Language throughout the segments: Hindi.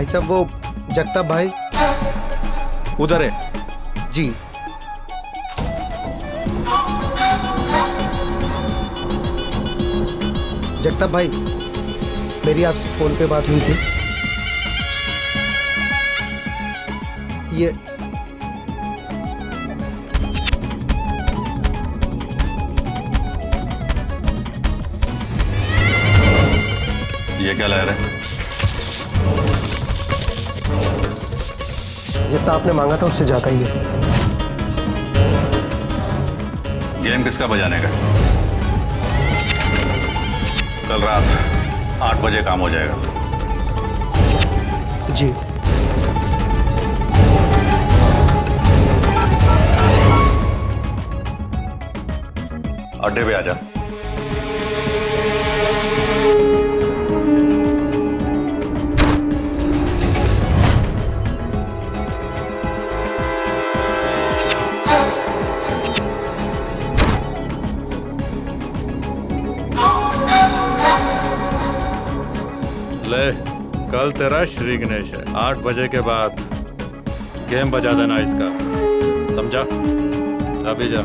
साहब वो जगताप भाई उधर है जी। जगताप भाई, मेरी आपसे फोन पे बात हुई थी। ये क्या लहर है? जितना आपने मांगा था उससे ज्यादा ही है। गेम किसका बजाने का? कल रात 8 बजे काम हो जाएगा। जी। अड्डे पे आजा। ले, कल तेरा श्री गणेश है। 8 बजे के बाद गेम बजा देना इसका, समझा? अभी जा।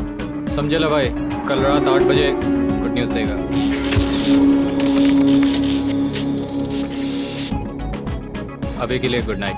समझे ला भाई, कल रात 8 बजे गुड न्यूज़ देगा। अभी के लिए गुड नाइट।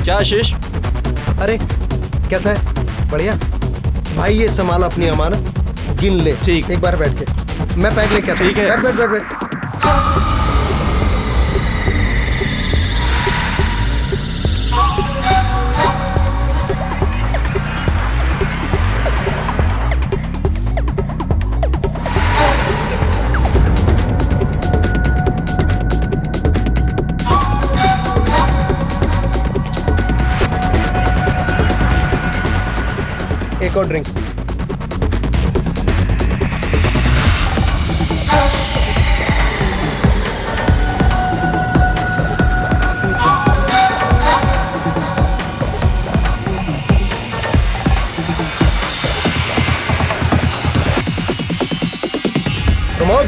क्या आशीष? अरे कैसा है? बढ़िया भाई, ये संभाल अपनी अमानत, गिन ले। ठीक। एक बार बैठ के मैं पैक लेके आता हूं। ठीक है। बैठ बैठ बैठ बैठ। एक और ड्रिंक। प्रमोद,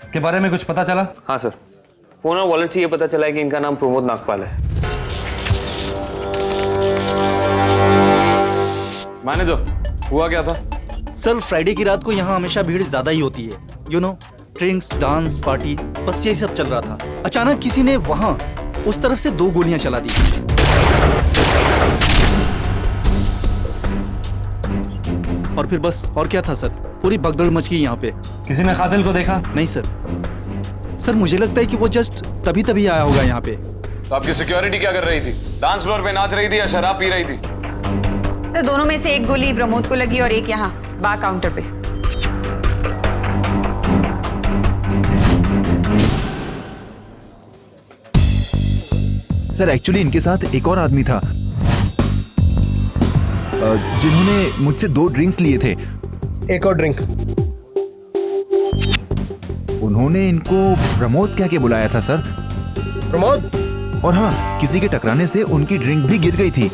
इसके बारे में कुछ पता चला? हाँ सर, फोन और वॉलेट से ये पता चला है कि इनका नाम प्रमोद नागपाल है। माने दो, हुआ क्या था? सर, फ्राइडे की रात को यहाँ हमेशा भीड़ ज्यादा ही होती है। You know, drinks, dance, party, बस यही सब चल रहा था। अचानक किसी ने वहाँ उस तरफ से 2 गोलियां चला दी। और फिर बस, और क्या था सर, पूरी भगदड़ मच गई यहाँ पे। किसी ने कातिल को देखा? नहीं सर। सर मुझे लगता है कि वो जस्ट तभी तभी आया होगा यहाँ पे। तो आपकी सिक्योरिटी क्या कर रही थी? डांस फ्लोर पे नाच रही थी या शराब पी रही थी? सर दोनों में से एक गोली प्रमोद को लगी और एक यहाँ बार काउंटर पे। सर एक्चुअली इनके साथ एक और आदमी था जिन्होंने मुझसे 2 ड्रिंक्स लिए थे। एक और ड्रिंक। उन्होंने इनको प्रमोद कह के बुलाया था सर। प्रमोद? और हाँ, किसी के टकराने से उनकी ड्रिंक भी गिर गई थी।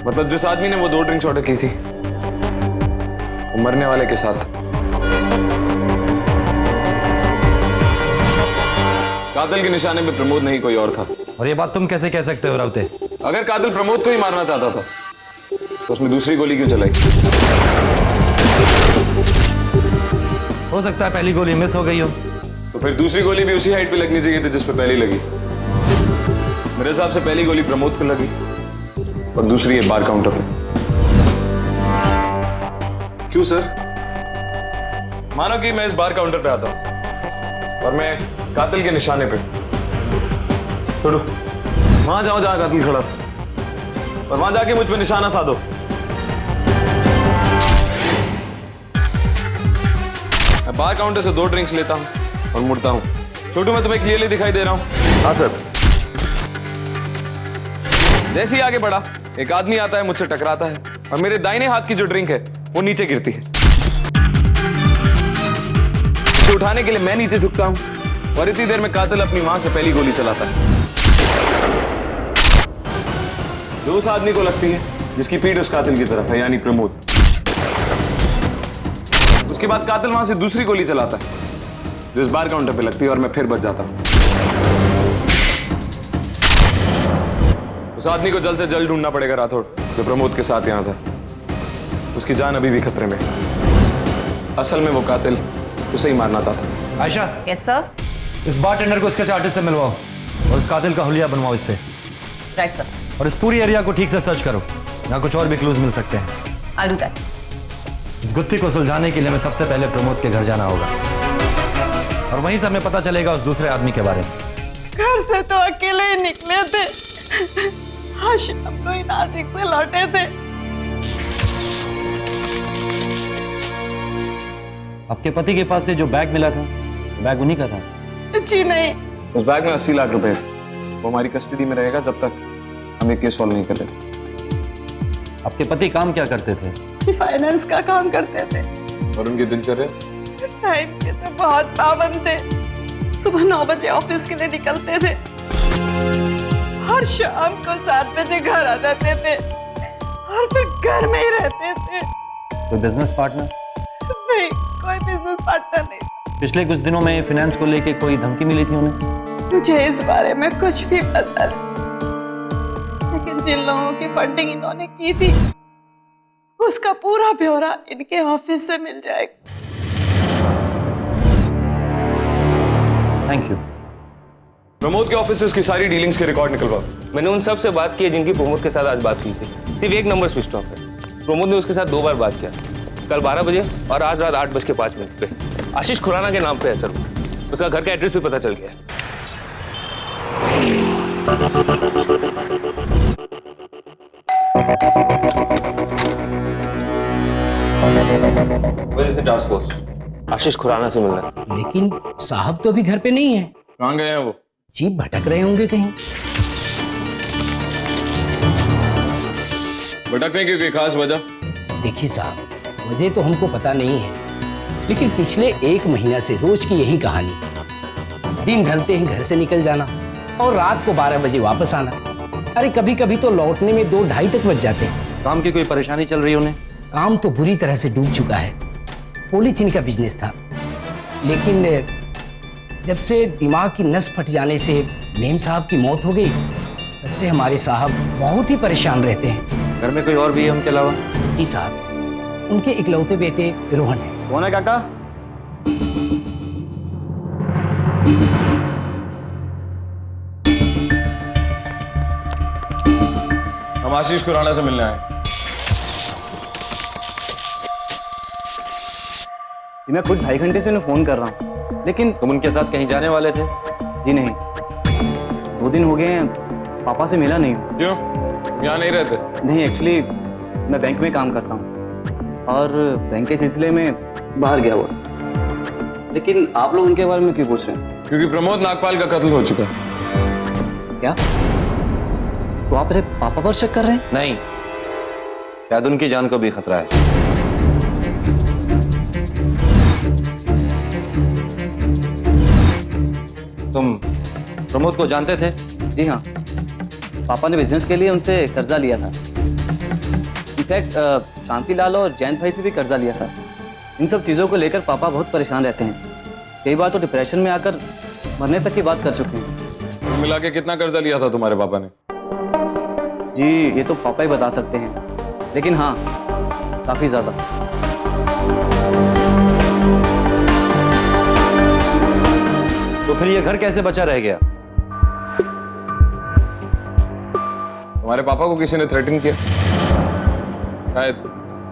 मतलब जिस आदमी ने वो 2 ड्रिंक्स ऑर्डर की थी वो मरने वाले के साथ। कातिल के निशाने में प्रमोद नहीं कोई और था। और ये बात तुम कैसे कह सकते हो रावते? अगर कातिल प्रमोद को ही मारना चाहता था तो उसने दूसरी गोली क्यों चलाई? हो सकता है पहली गोली मिस हो गई हो। तो फिर दूसरी गोली भी उसी हाइट पे लगनी चाहिए थी जिस पे पहली लगी। मेरे हिसाब से पहली गोली प्रमोद को लगी और दूसरी है बार काउंटर पे। क्यों सर? मानो कि मैं इस बार काउंटर पे आता हूं और मैं कातिल के निशाने पे छोड़ो, वहां जाओ जहां कातिल खड़ा और वहां जाके मुझ पे निशाना साधो। मैं बार काउंटर से 2 ड्रिंक्स लेता हूं और मुड़ता हूं। छोटू, मैं तुम्हें क्लियरली दिखाई दे रहा हूं? हाँ सर। जैसे ही आगे बढ़ा एक आदमी आता है, मुझसे टकराता है और मेरे दाहिने हाथ की जो ड्रिंक है वो नीचे गिरती है। उसे उठाने के लिए मैं नीचे झुकता हूं और इतनी देर में कातिल अपनी मां से पहली गोली चलाता है जो उस आदमी को लगती है जिसकी पीठ उस कातिल की तरफ है, यानी प्रमोद। उसके बाद कातिल वहां से दूसरी गोली चलाता है जो इस बार काउंटर पे लगती है और मैं फिर बच जाता हूं। उस आदमी को जल्द से जल्द ढूंढना पड़ेगा राठौड़, जो प्रमोद के साथ यहां था। उसकी जान अभी भी खतरे में। असल में वो कातिल उसे ही मारना चाहता था। Ayesha, yes sir. इस बारटेंडर को इसके चार्टेज से मिलवाओ और इस कातिल का हुलिया बनवाओ इससे। Right sir. और इस पूरी एरिया को ठीक से सर्च करो, यहाँ कुछ और भी क्लूज मिल सकते हैं। I do that. इस गुत्थी को सुलझाने के लिए हमें सबसे पहले प्रमोद के घर जाना होगा और वहीं से हमें पता चलेगा उस दूसरे आदमी के बारे में। घर से तो अकेले ही निकले थे, हाँ शाम को ही नासिक से लौटे थे। आपके पति के पास से जो बैग मिला था, बैग उन्हीं का था? जी नहीं। उस बैग में 80 लाख रुपए है। वो हमारी कस्टडी में रहेगा जब तक हम ये केस सॉल्व नहीं कर लेते। आपके पति काम क्या करते थे? फाइनेंस का काम करते थे। और उनकी दिनचर्या? टाइम के तो बहुत पाबंद थे। सुबह 9 बजे ऑफिस के लिए निकलते थे और शाम को 7 बजे घर आ जाते थे और फिर घर में ही रहते थे। कोई बिजनेस पार्टनर? नहीं, कोई बिजनेस पार्टनर नहीं। पिछले कुछ दिनों में फाइनेंस को लेके कोई धमकी मिली थी उन्हें? मुझे इस बारे में कुछ भी पता नहीं, लेकिन जिन लोगों की फंडिंग इन्होंने की थी उसका पूरा ब्यौरा इनके ऑफिस से मिल जाएगा। Thank you. प्रमोद के ऑफिस से उसकी सारी डीलिंग्स के रिकॉर्ड निकलवाओ। मैंने उन सब से बात की है जिनकी प्रमोद के साथ आज बात हुई थी। सिर्फ एक नंबर स्विच ऑफ है। प्रमोद ने उसके साथ 2 बार बात किया, कल 12 बजे और आज रात 8:05 पे। आशीष खुराना के नाम पे है सर। उसका घर का एड्रेस भी पता चल गया है। टास्क फोर्स आशीष खुराना से मिलना। लेकिन साहब तो अभी घर पे नहीं है। कहाँ गए हैं वो? जी भटक रहे होंगे कहीं। भटकने की कोई खास वजह? देखिए साहब, वजह तो हमको पता नहीं है, लेकिन पिछले 1 महीना से रोज की यही कहानी। दिन ढलते ही घर से निकल जाना और रात को 12 बजे वापस आना। अरे कभी कभी तो लौटने में 2-2:30 तक बज जाते हैं। काम की कोई परेशानी चल रही है उन्हें? काम तो बुरी तरह से डूब चुका है। पॉलीथीन का बिजनेस था, लेकिन जब से दिमाग की नस फट जाने से मेम साहब की मौत हो गई, तब से हमारे साहब बहुत ही परेशान रहते हैं। घर में कोई और भी है उनके अलावा? जी साहब, उनके इकलौते बेटे रोहन है। कौन है काका? हम आशीष खुराना से मिलने आए। जी मैं खुद 2.5 घंटे से उन्हें फोन कर रहा हूँ, लेकिन तुम उनके साथ कहीं जाने वाले थे? जी नहीं, 2 दिन हो गए हैं, पापा से मिला नहीं हूँ। क्यों? यहाँ नहीं रहते? नहीं, एक्चुअली मैं बैंक में काम करता हूँ और बैंक के सिलसिले में बाहर गया हुआ। लेकिन आप लोग उनके बारे में क्यों पूछ रहे हैं? क्योंकि प्रमोद नागपाल का कत्ल हो चुका है। क्या? तो आप मेरे पापा पर शक कर रहे हैं? नहीं, शायद उनकी जान को भी खतरा है। तुम प्रमोद को जानते थे? जी हाँ, पापा ने बिजनेस के लिए उनसे कर्जा लिया था। इनफैक्ट शांतिलाल और जयंत भाई से भी कर्जा लिया था। इन सब चीज़ों को लेकर पापा बहुत परेशान रहते हैं। कई बार तो डिप्रेशन में आकर मरने तक की बात कर चुके हैं। कुल मिला के कितना कर्जा लिया था तुम्हारे पापा ने? जी ये तो पापा ही बता सकते हैं, लेकिन हाँ काफ़ी ज़्यादा। तो फिर ये घर कैसे बचा रह गया? तुम्हारे पापा को किसी ने थ्रेटन किया शायद,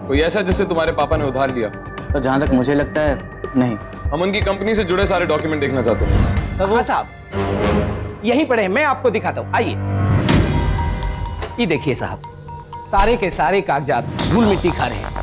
कोई ऐसा जिससे तुम्हारे पापा ने उधार लिया? तो जहाँ तक मुझे लगता है नहीं। हम उनकी कंपनी से जुड़े सारे डॉक्यूमेंट देखना चाहते हैं। हाँ साहब, यहीं पड़े हैं, मैं आपको दिखाता हूँ, आइए। ये देखिए साहब, सारे के सारे कागजात धूल मिट्टी खा रहे हैं।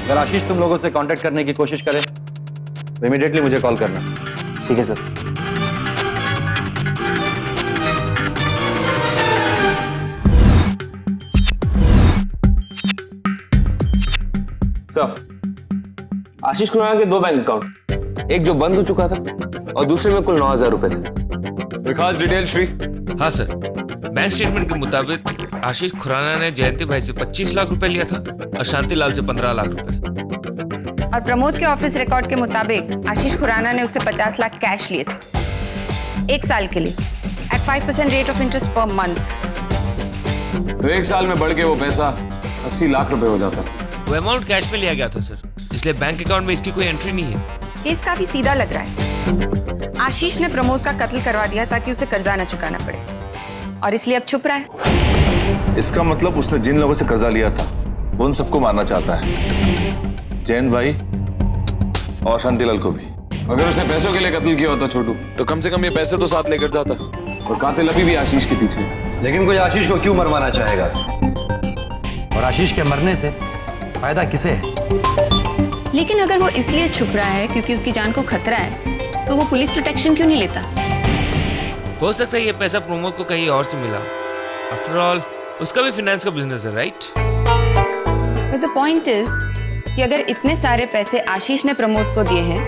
अगर आशीष तुम लोगों से कांटेक्ट करने की कोशिश करे तो इमीडिएटली मुझे कॉल करना। ठीक है सर। सर, आशीष खुराना के 2 बैंक अकाउंट, एक जो बंद हो चुका था और दूसरे में कुल 9,000 रुपए थे। विकास डिटेल श्री। हाँ सर, बैंक स्टेटमेंट के मुताबिक आशीष खुराना ने जयंती भाई से 25 लाख रुपए लिया था और शांतिलाल से 15 लाख रुपए। और प्रमोद के ऑफिस रिकॉर्ड के मुताबिक आशीष खुराना ने उससे 50 लाख कैश लिए थे 1 साल के लिए एट 5% रेट ऑफ इंटरेस्ट पर मंथ। तो 1 साल में बढ़ के वो पैसा 80 लाख रुपए हो जाता। वो अमाउंट कैश में लिया गया था सर, इसलिए बैंक अकाउंट में इसकी कोई एंट्री नहीं है। केस काफी सीधा लग रहा है। आशीष ने प्रमोद का कत्ल करवा दिया ताकि उसे कर्जा न चुकाना पड़े, और इसलिए अब छुप रहा है। इसका मतलब उसने जिन लोगों से कर्जा लिया था वो उन सबको मारना चाहता है, जैन भाई और शांतिलाल को भी। अगर उसने पैसों के लिए कत्ल किया होता छोटू, तो कम से कम ये पैसे तो साथ लेकर जाता। और कातिल अभी भी आशीष के पीछे। लेकिन कोई आशीष को क्यों मरवाना चाहेगा? और आशीष के मरने से फायदा किसे है? लेकिन अगर वो इसलिए छुप रहा है क्योंकि उसकी जान को खतरा है, तो वो पुलिस प्रोटेक्शन क्यों नहीं लेता? हो सकता है ये पैसा प्रमोद को कहीं और से मिला। आफ्टर ऑल उसका भी फाइनेंस का बिजनेस है, right? But the point is कि अगर इतने सारे पैसे आशीष ने प्रमोद को दिए हैं,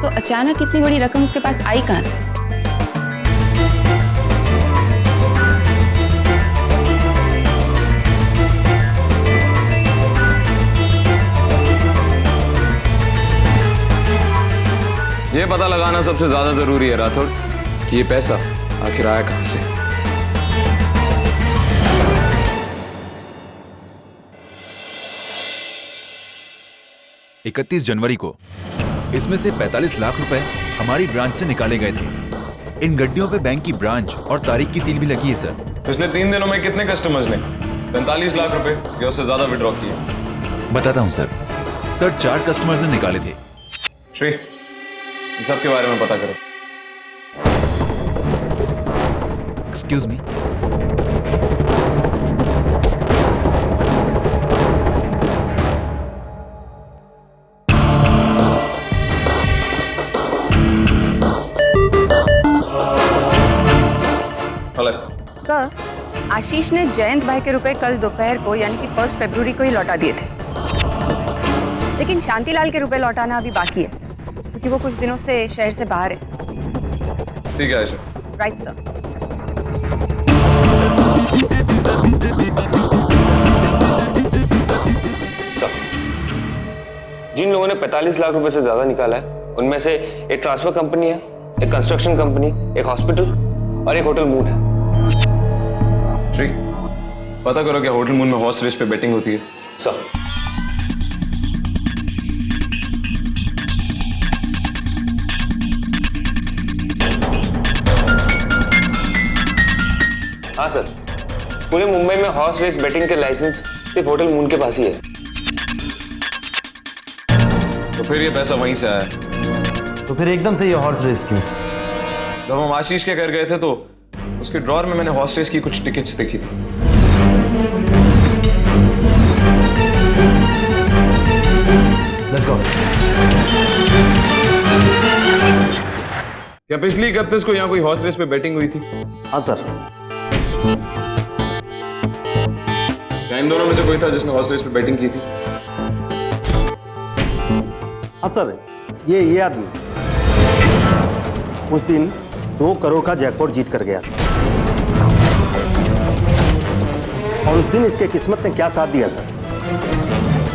तो अचानक इतनी बड़ी रकम उसके पास आई कहां से? ये पता लगाना सबसे ज्यादा जरूरी है राठौड़ कि ये पैसा आखिर आया कहां से। 31 जनवरी को इसमें से 45 लाख रुपए हमारी ब्रांच से निकाले गए थे। इन गड्डियों पे बैंक की ब्रांच और तारीख की सील भी लगी है सर। पिछले 3 दिनों में कितने कस्टमर्स ने 45 लाख रुपए या उससे ज्यादा विड्रॉ किए? बताता हूँ सर। 4 कस्टमर्स ने निकाले थे। श्री, इन सब के बारे में पता करो। Excuse me. सर, आशीष ने जयंत भाई के रुपए कल दोपहर को यानी कि 1 फरवरी को ही लौटा दिए थे, लेकिन शांतिलाल के रुपए लौटाना अभी बाकी है क्योंकि वो कुछ दिनों से शहर से बाहर है। ठीक है आयशा। Right sir. जिन लोगों ने 45 लाख रुपए से ज्यादा निकाला है, उनमें से एक ट्रांसफर कंपनी है, एक कंस्ट्रक्शन कंपनी, एक हॉस्पिटल और एक होटल मून है। श्री, पता करो क्या होटल मून में हॉर्स रेस पे बेटिंग होती है? सर, हाँ सर, पूरे मुंबई में हॉर्स रेस बेटिंग के लाइसेंस सिर्फ होटल मून के पास ही है। तो फिर ये पैसा वहीं से आया? तो फिर एकदम से ये हॉर्स रेस क्यों? जब हम आशीष के घर गए थे तो उसके ड्रॉर में मैंने हॉर्स रेस की कुछ टिकट्स देखी थी। Let's go. क्या पिछली 31 को यहाँ कोई हॉर्स रेस पे बैटिंग हुई थी? हाँ सर। क्या इन दोनों में से कोई था जिसने हॉर्स रेस पे बैटिंग की थी? हाँ सर, ये आदमी उस दिन 2 करोड़ का जैकपॉट जीत कर गया था। और उस दिन इसके किस्मत ने क्या साथ दिया सर।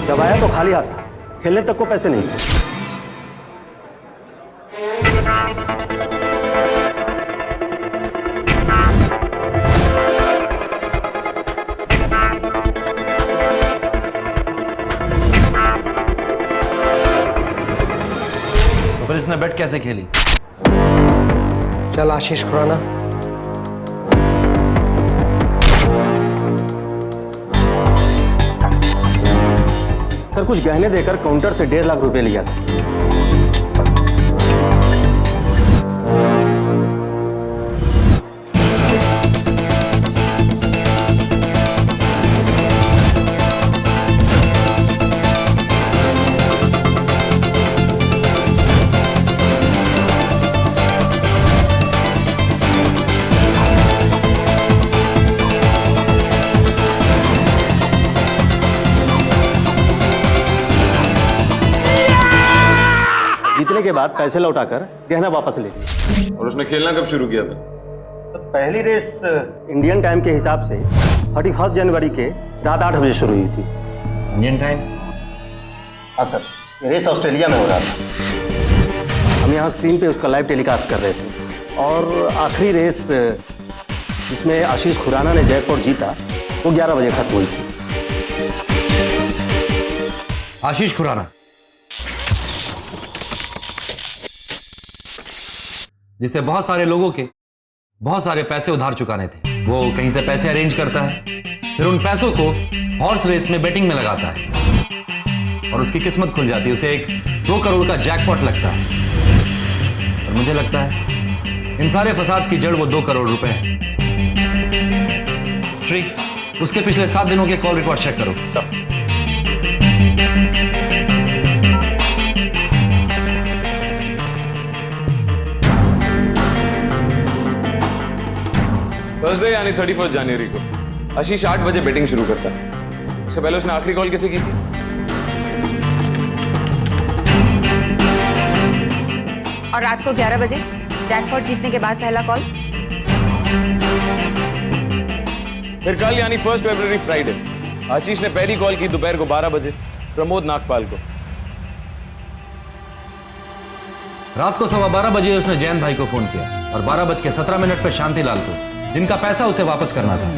जब आया तो खाली हाथ था, खेलने तक को पैसे नहीं थे। तो फिर इसने बेट कैसे खेली? चल आशीष खुराना, सर कुछ गहने देकर काउंटर से 1.5 लाख रुपए लिया था। जीतने के बाद पैसे लौटाकर गहना वापस ले लिया। और उसने खेलना कब शुरू किया था? सर पहली रेस इंडियन टाइम के हिसाब से 31 जनवरी के रात 8 बजे शुरू हुई थी। Indian time? हाँ सर, ये रेस ऑस्ट्रेलिया में हो रहा था। हम यहाँ स्क्रीन पे उसका लाइव टेलीकास्ट कर रहे थे। और आखिरी रेस जिसमें आशीष खुराना ने जैकपॉट जीता वो 11 बजे खत्म हुई थी। आशीष खुराना जिसे बहुत सारे लोगों के बहुत सारे पैसे उधार चुकाने थे, वो कहीं से पैसे अरेंज करता है, फिर उन पैसों को हॉर्स रेस में बेटिंग में लगाता है और उसकी किस्मत खुल जाती है। उसे एक 2 करोड़ का जैकपॉट लगता है। और मुझे लगता है इन सारे फसाद की जड़ वो 2 करोड़ रुपए है। श्री, उसके पिछले 7 दिनों के कॉल रिकॉर्ड चेक करो। थर्सडे यानी 31 जनवरी को आशीष 8 बजे बैटिंग शुरू करता है। उससे पहले उसने आखिरी कॉल किसे की थी? और रात को 11 बजे जैकपॉट जीतने के बाद पहला कॉल। फिर कल यानी 1 फरवरी फ्राइडे आशीष ने पहली कॉल की दोपहर को 12 बजे प्रमोद नागपाल को। रात को 12:15 बजे उसने जयंत भाई को फोन किया और 12:17 पर शांतिलाल को, जिनका पैसा उसे वापस करना था।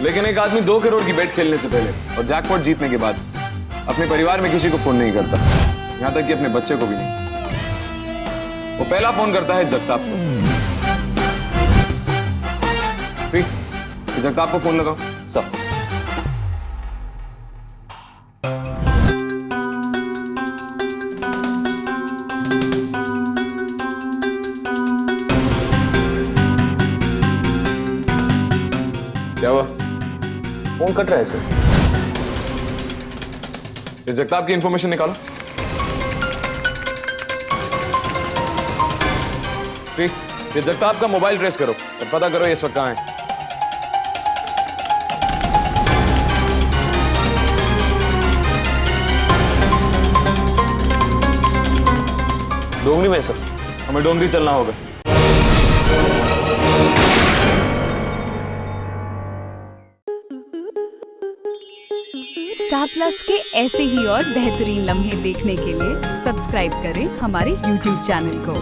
लेकिन एक आदमी 2 करोड़ की बेट खेलने से पहले और जैकपॉट जीतने के बाद अपने परिवार में किसी को फोन नहीं करता, यहां तक कि अपने बच्चे को भी नहीं। वो पहला फोन करता है जगताप को। जगताप को फोन लगाओ सब। क्या हुआ? फोन कट रहा है सर। इस जगताप की इंफॉर्मेशन निकालो। ये जगताप का मोबाइल ट्रेस करो और पता करो ये इस वक्त कहां है। डोंगरी में सर, हमें डोंगरी चलना होगा। स्टार प्लस के ऐसे ही और बेहतरीन लम्हे देखने के लिए सब्सक्राइब करें हमारे YouTube चैनल को।